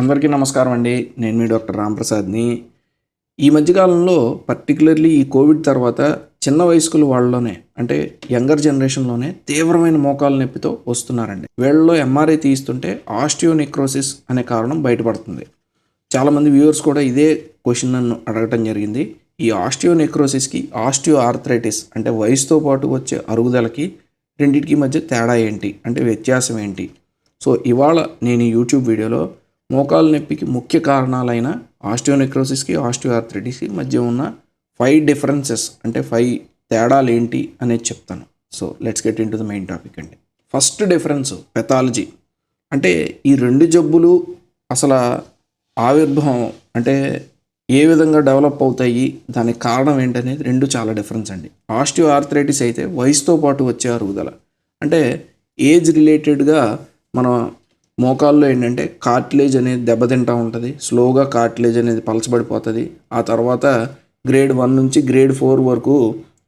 అందరికీ నమస్కారం అండి. నేను మీ డాక్టర్ రాంప్రసాద్‌ని. ఈ మధ్య కాలంలో పర్టిక్యులర్‌లీ ఈ కోవిడ్ తర్వాత చిన్న వయస్కుల వాళ్ళలోనే అంటే యంగర్ జనరేషన్‌లోనే తీవ్రమైన మోకాలు నొప్పితో వస్తున్నారండి. వీళ్ళలో ఎంఆర్ఐ తీస్తుంటే ఆస్టియోనెక్రోసిస్ అనే కారణం బయటపడుతుంది. చాలామంది వ్యూవర్స్ కూడా ఇదే క్వెషన్ నన్ను అడగటం జరిగింది. ఈ ఆస్టియోనెక్రోసిస్‌కి ఆస్టియో ఆర్థరైటిస్ అంటే వయసుతో పాటు వచ్చే అరుగుదలకి రెండిటికి మధ్య తేడా ఏంటి? అంటే వ్యత్యాసం ఏంటి? సో ఇవాళ నేను ఈ యూట్యూబ్ వీడియోలో మోకాలు నొప్పికి ముఖ్య కారణాలైన ఆస్టియోనెక్రోసిస్కి ఆస్టియోఆర్థరైటిస్కి మధ్య ఉన్న 5 డిఫరెన్సెస్ అంటే 5 తేడాలు ఏంటి అనేది చెప్తాను. So let's get into the main topic అండి. First difference pathology. అంటే ఈ రెండు జబ్బులు అసలు ఆవిర్భావం అంటే ఏ విధంగా డెవలప్ అవుతాయి, దానికి కారణం ఏంటనేది రెండు చాలా డిఫరెన్స్ అండి. ఆస్టియోఆర్థరైటిస్ అయితే వయసుతో పాటు వచ్చే అరుగుదల. అంటే ఏజ్ రిలేటెడ్గా మన మోకాల్లో ఏంటంటే కార్టిలేజ్ అనేది దెబ్బతింటూ ఉంటుంది. స్లోగా కార్టిలేజ్ అనేది పలచబడిపోతుంది. ఆ తర్వాత గ్రేడ్ 1 నుంచి గ్రేడ్ 4 వరకు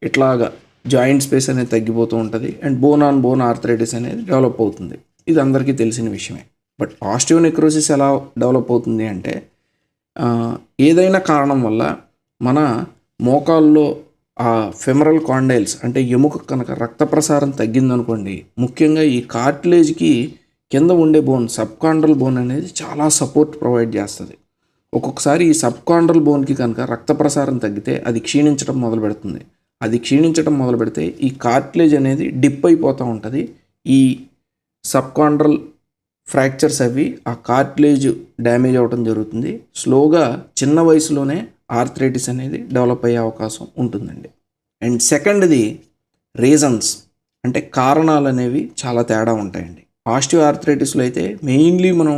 ఇట్లాగా జాయింట్ స్పేస్ అనేది తగ్గిపోతూ ఉంటుంది. And bone on bone arthritis అనేది డెవలప్ అవుతుంది. ఇది అందరికీ తెలిసిన విషయమే. బట్ ఆస్టియోనెక్రోసిస్ ఎలా డెవలప్ అవుతుంది అంటే ఏదైనా కారణం వల్ల మన మోకాల్లో ఆ ఫెమరల్ కాండైల్స్ అంటే ఎముక కనుక రక్త ప్రసారం తగ్గిందనుకోండి, ముఖ్యంగా ఈ కార్టిలేజ్కి కింద ఉండే బోన్ సబ్కాండ్రల్ బోన్ అనేది చాలా సపోర్ట్ ప్రొవైడ్ చేస్తుంది. ఒక్కొక్కసారి ఈ సబ్కాండ్రల్ బోన్కి కనుక రక్త ప్రసారం తగ్గితే అది క్షీణించడం మొదలు పెడుతుంది. అది క్షీణించడం మొదలు పెడితే ఈ కార్టిలేజ్ అనేది డిప్ అయిపోతూ ఉంటుంది. ఈ సబ్కాండ్రల్ ఫ్రాక్చర్స్ అవి ఆ కార్టిలేజ్ డ్యామేజ్ అవ్వడం జరుగుతుంది. స్లోగా చిన్న వయసులోనే ఆర్థరైటిస్ అనేది డెవలప్ అయ్యే అవకాశం ఉంటుందండి. అండ్ సెకండ్ది రీజన్స్ అంటే కారణాలు అనేవి చాలా తేడా ఉంటాయండి. ఆస్టియోఆర్థరైటిస్లో అయితే మెయిన్లీ మనం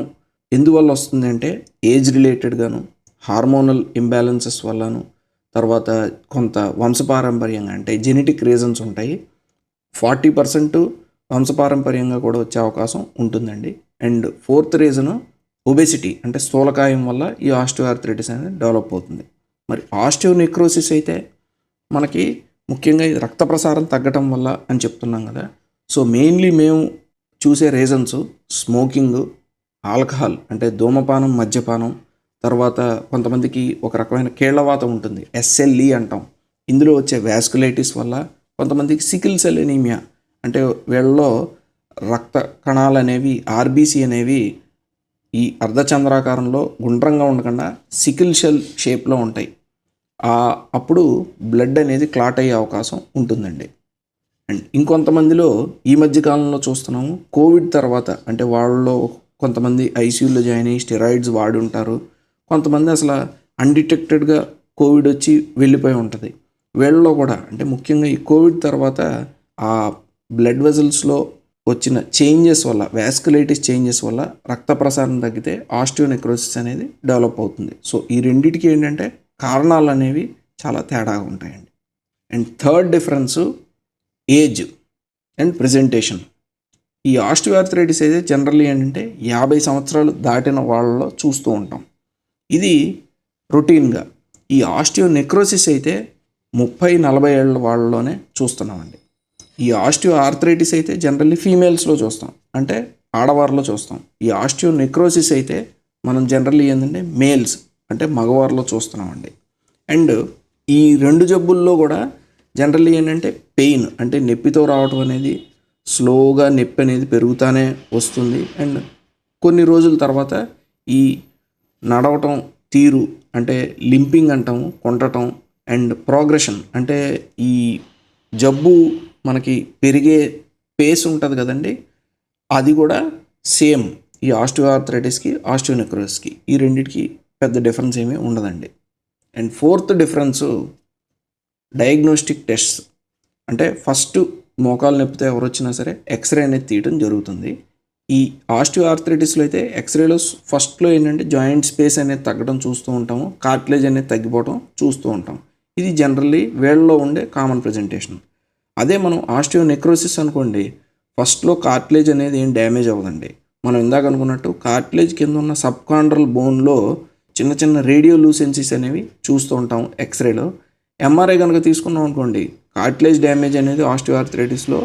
ఎందువల్ల వస్తుంది అంటే ఏజ్ రిలేటెడ్గాను, హార్మోనల్ ఇంబ్యాలెన్సెస్ వల్లను, తర్వాత కొంత వంశపారంపర్యంగా అంటే జెనెటిక్ రీజన్స్ ఉంటాయి. 40% వంశపారంపర్యంగా కూడా వచ్చే అవకాశం ఉంటుందండి. అండ్ ఫోర్త్ రీజను ఒబెసిటీ అంటే స్థూలకాయం వల్ల ఈ ఆస్టియోఆర్థరైటిస్ అనేది డెవలప్ అవుతుంది. మరి ఆస్టియోనెక్రోసిస్ అయితే మనకి ముఖ్యంగా ఇది రక్త ప్రసారం తగ్గటం వల్ల అని చెప్తున్నాం కదా. సో మెయిన్లీ మేము చూసే రీజన్స్ స్మోకింగ్, ఆల్కహాల్ అంటే ధూమపానం, మద్యపానం, తర్వాత కొంతమందికి ఒక రకమైన కీళ్లవాతం ఉంటుంది, ఎస్ఎల్ఈ అంటాం. ఇందులో వచ్చే వాస్కులైటిస్ వల్ల, కొంతమందికి సికిల్ సెల్ ఎనీమియా అంటే వీళ్ళలో రక్త కణాలు అనేవి ఆర్బీసీ అనేవి ఈ అర్ధచంద్రాకారంలో గుండ్రంగా ఉండకుండా సికిల్ సెల్ షేప్లో ఉంటాయి. అప్పుడు బ్లడ్ అనేది క్లాట్ అయ్యే అవకాశం ఉంటుందండి. అండ్ ఇంకొంతమందిలో ఈ మధ్య కాలంలో చూస్తున్నాము కోవిడ్ తర్వాత అంటే వాళ్ళలో కొంతమంది ఐసీయూలో జాయిన్ అయ్యి స్టెరాయిడ్స్ వాడి ఉంటారు. కొంతమంది అసలు అన్డిటెక్టెడ్గా కోవిడ్ వచ్చి వెళ్ళిపోయి ఉంటుంది. వీళ్ళలో కూడా అంటే ముఖ్యంగా ఈ కోవిడ్ తర్వాత ఆ బ్లడ్ వెజల్స్లో వచ్చిన చేంజెస్ వల్ల, వాస్కులైటిస్ చేంజెస్ వల్ల రక్త ప్రసారం తగ్గితే ఆస్టియోనెక్రోసిస్ అనేది డెవలప్ అవుతుంది. సో ఈ రెండింటికి ఏంటంటే కారణాలు అనేవి చాలా తేడాగా ఉంటాయండి. And third difference age and presentation. ఈ ఆస్టియోఆర్థరైటిస్ అయితే జనరల్లీ ఏంటంటే 50 సంవత్సరాలు దాటిన వాళ్ళలో చూస్తూ ఉంటాం. ఇది రొటీన్గా. ఈ ఆస్టియోనెక్రోసిస్ అయితే 30-40 ఏళ్ళ వాళ్ళలోనే చూస్తున్నామండి. ఈ ఆస్టియోఆర్థరైటిస్ అయితే జనరల్లీ ఫీమేల్స్లో చూస్తాం, అంటే ఆడవారిలో చూస్తాం. ఈ ఆస్టియోనెక్రోసిస్ అయితే మనం జనరల్లీ ఏంటంటే మేల్స్ అంటే మగవారిలో చూస్తున్నామండి. అండ్ ఈ రెండు జబ్బుల్లో కూడా జనరల్లీ ఏంటంటే పెయిన్ అంటే నొప్పితో రావటం అనేది స్లోగా నొప్పి అనేది పెరుగుతూనే వస్తుంది. అండ్ కొన్ని రోజుల తర్వాత ఈ నడవటం తీరు అంటే లింపింగ్ అంటాము, కొంటటం, అండ్ ప్రోగ్రెషన్ అంటే ఈ జబ్బు మనకి పెరిగే పేస్ ఉంటుంది కదండి, అది కూడా సేమ్ ఈ ఆస్టియోఆర్థరైటిస్కి ఆస్టియోనెక్రోసిస్కి ఈ రెండింటికి పెద్ద డిఫరెన్స్ ఏమీ ఉండదండి. And fourth difference diagnostic tests. అంటే ఫస్ట్ మోకాలు నొప్పితో ఎవరు వచ్చినా సరే ఎక్స్రే అనేది తీయడం జరుగుతుంది. ఈ ఆస్టియోఆర్థరైటిస్లో అయితే ఎక్స్రేలో ఫస్ట్లో ఏంటంటే జాయింట్ స్పేస్ అనేది తగ్గడం చూస్తూ ఉంటాము, కార్టిలేజ్ అనేది తగ్గిపోవడం చూస్తూ ఉంటాం. ఇది జనరల్లీ వీళ్ళలో ఉండే కామన్ ప్రజెంటేషన్. అదే మనం ఆస్టియోనెక్రోసిస్ అనుకోండి, ఫస్ట్లో కార్టిలేజ్ అనేది ఏం డ్యామేజ్ అవ్వదండి. మనం ఇందాక అనుకున్నట్టు కార్టిలేజ్ కింద ఉన్న సబ్కాండ్రల్ బోన్లో చిన్న చిన్న రేడియోలూసెన్సీస్ అనేవి చూస్తూ ఉంటాం ఎక్స్రేలో. ఎంఆర్ఐ కనుక తీసుకున్నాం అనుకోండి, కార్టిలేజ్ డ్యామేజ్ అనేది ఆస్టియోఆర్థరైటిస్లో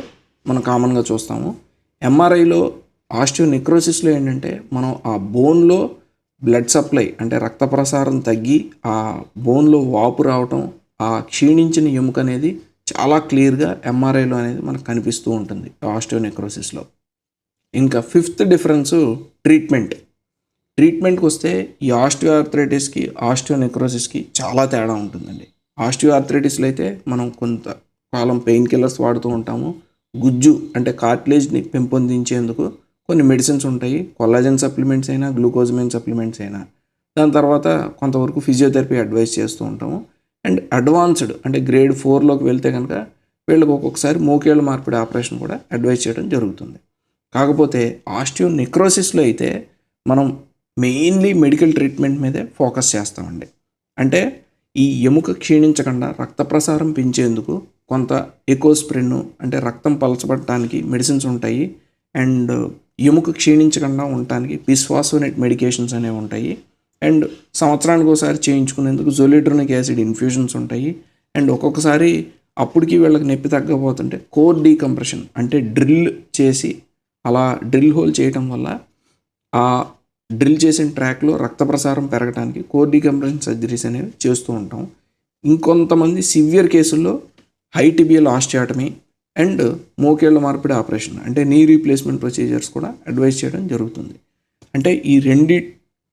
మనం కామన్గా చూస్తాము. ఎంఆర్ఐలో ఆస్టియోనెక్రోసిస్లో ఏంటంటే మనం ఆ బోన్లో బ్లడ్ సప్లై అంటే రక్త ప్రసారం తగ్గి ఆ బోన్లో వాపు రావటం, ఆ క్షీణించిన ఎముక అనేది చాలా క్లియర్గా ఎంఆర్ఐలో అనేది మనకు కనిపిస్తూ ఉంటుంది ఆస్టియోనెక్రోసిస్లో. ఇంకా ఫిఫ్త్ డిఫరెన్సు ట్రీట్మెంట్కి వస్తే ఈ ఆస్టియోఆర్థరైటిస్కి ఆస్టియోనెక్రోసిస్కి చాలా తేడా ఉంటుందండి. ఆస్టియోఆర్థరైటిస్లో అయితే మనం కొంతకాలం పెయిన్ కిల్లర్స్ వాడుతూ ఉంటాము. గుజ్జు అంటే కార్టిలేజ్ని పెంపొందించేందుకు కొన్ని మెడిసిన్స్ ఉంటాయి. కొల్లాజెన్ సప్లిమెంట్స్ అయినా, గ్లూకోజమైన్ సప్లిమెంట్స్ అయినా. దాని తర్వాత కొంతవరకు ఫిజియోథెరపీ అడ్వైస్ చేస్తూ ఉంటాము. అండ్ అడ్వాన్స్డ్ అంటే గ్రేడ్ 4లోకి వెళ్తే కనుక వీళ్ళకి ఒక్కొక్కసారి మోకేళ్ళ మార్పిడి ఆపరేషన్ కూడా అడ్వైస్ చేయడం జరుగుతుంది. కాకపోతే ఆస్టియోనెక్రోసిస్లో అయితే మనం మెయిన్లీ మెడికల్ ట్రీట్మెంట్ మీదే ఫోకస్ చేస్తామండి. అంటే ఈ ఎముక క్షీణించకుండా రక్త ప్రసారం పెంచేందుకు కొంత ఎకోస్ప్రిన్ అంటే రక్తం పలచబడటానికి మెడిసిన్స్ ఉంటాయి. అండ్ ఎముక క్షీణించకుండా ఉండటానికి బిస్ఫాస్ఫోనేట్ మెడికేషన్స్ అనేవి ఉంటాయి. అండ్ సంవత్సరానికి ఒకసారి చేయించుకునేందుకు జొలిడ్రోనిక్ యాసిడ్ ఇన్ఫ్యూషన్స్ ఉంటాయి. అండ్ ఒక్కొక్కసారి అప్పటికి వీళ్ళకి నొప్పి తగ్గకపోతుంటే కోర్ డీకంప్రెషన్ అంటే డ్రిల్ చేసి అలా డ్రిల్ హోల్ చేయటం వల్ల ఆ డ్రిల్ చేసిన ట్రాక్లో రక్త ప్రసారం పెరగడానికి కోర్ డీకంప్రెషన్ సర్జరీస్ అనేవి చేస్తూ ఉంటాం. ఇంకొంతమంది సివియర్ కేసుల్లో హైటిబియల్ ఆస్టియాటమీ అండ్ మోకేళ్ళ మార్పిడి ఆపరేషన్ అంటే నీ రీప్లేస్మెంట్ ప్రొసీజర్స్ కూడా అడ్వైస్ చేయడం జరుగుతుంది. అంటే ఈ రెండు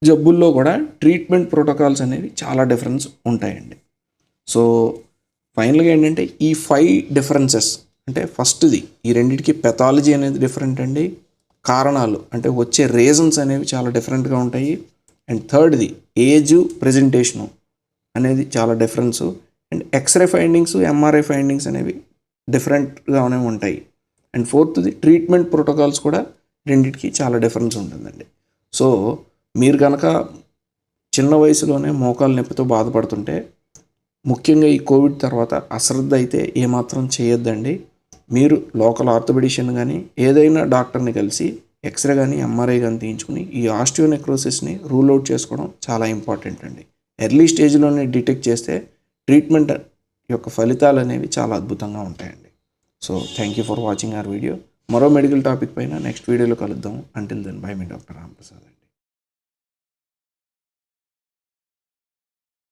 జబ్బుల్లో కూడా ట్రీట్మెంట్ ప్రోటోకాల్స్ అనేవి చాలా డిఫరెన్స్ ఉంటాయండి. సో ఫైనల్గా ఏంటంటే ఈ 5 డిఫరెన్సెస్ అంటే ఫస్ట్ది ఈ రెండింటికి పెథాలజీ అనేది డిఫరెంట్ అండి. కారణాలు అంటే వచ్చే రీజన్స్ అనేవి చాలా డిఫరెంట్గా ఉంటాయి. అండ్ థర్డ్ది ఏజు ప్రెజెంటేషను అనేది చాలా difference. And x ray findings, MRI findings అనేవి డిఫరెంట్గానే ఉంటాయి. అండ్ ఫోర్త్ది ట్రీట్మెంట్ ప్రోటోకాల్స్ కూడా రెండింటికి చాలా డిఫరెన్స్ ఉంటుందండి. సో మీరు కనుక చిన్న వయసులోనే మోకాలు నొప్పితో బాధపడుతుంటే ముఖ్యంగా ఈ కోవిడ్ తర్వాత అశ్రద్ధ అయితే ఏమాత్రం చేయొద్దండి. మీరు లోకల్ ఆర్థోపెడిషియన్ కానీ ఏదైనా డాక్టర్ని కలిసి ఎక్స్రే కానీ ఎంఆర్ఐ కానీ తీయించుకుని ఈ ఆస్టియోనెక్రోసిస్ని రూల్ అవుట్ చేసుకోవడం చాలా ఇంపార్టెంట్ అండి. ఎర్లీ స్టేజ్లోనే డిటెక్ట్ చేస్తే ట్రీట్మెంట్ యొక్క ఫలితాలు అనేవి చాలా అద్భుతంగా ఉంటాయండి. So thank you for watching our video. మరో మెడికల్ టాపిక్ పైన నెక్స్ట్ వీడియోలో కలుద్దాం. అంటిల్ దెన్ బై మీ డాక్టర్ రాంప్రసాద్ అండి.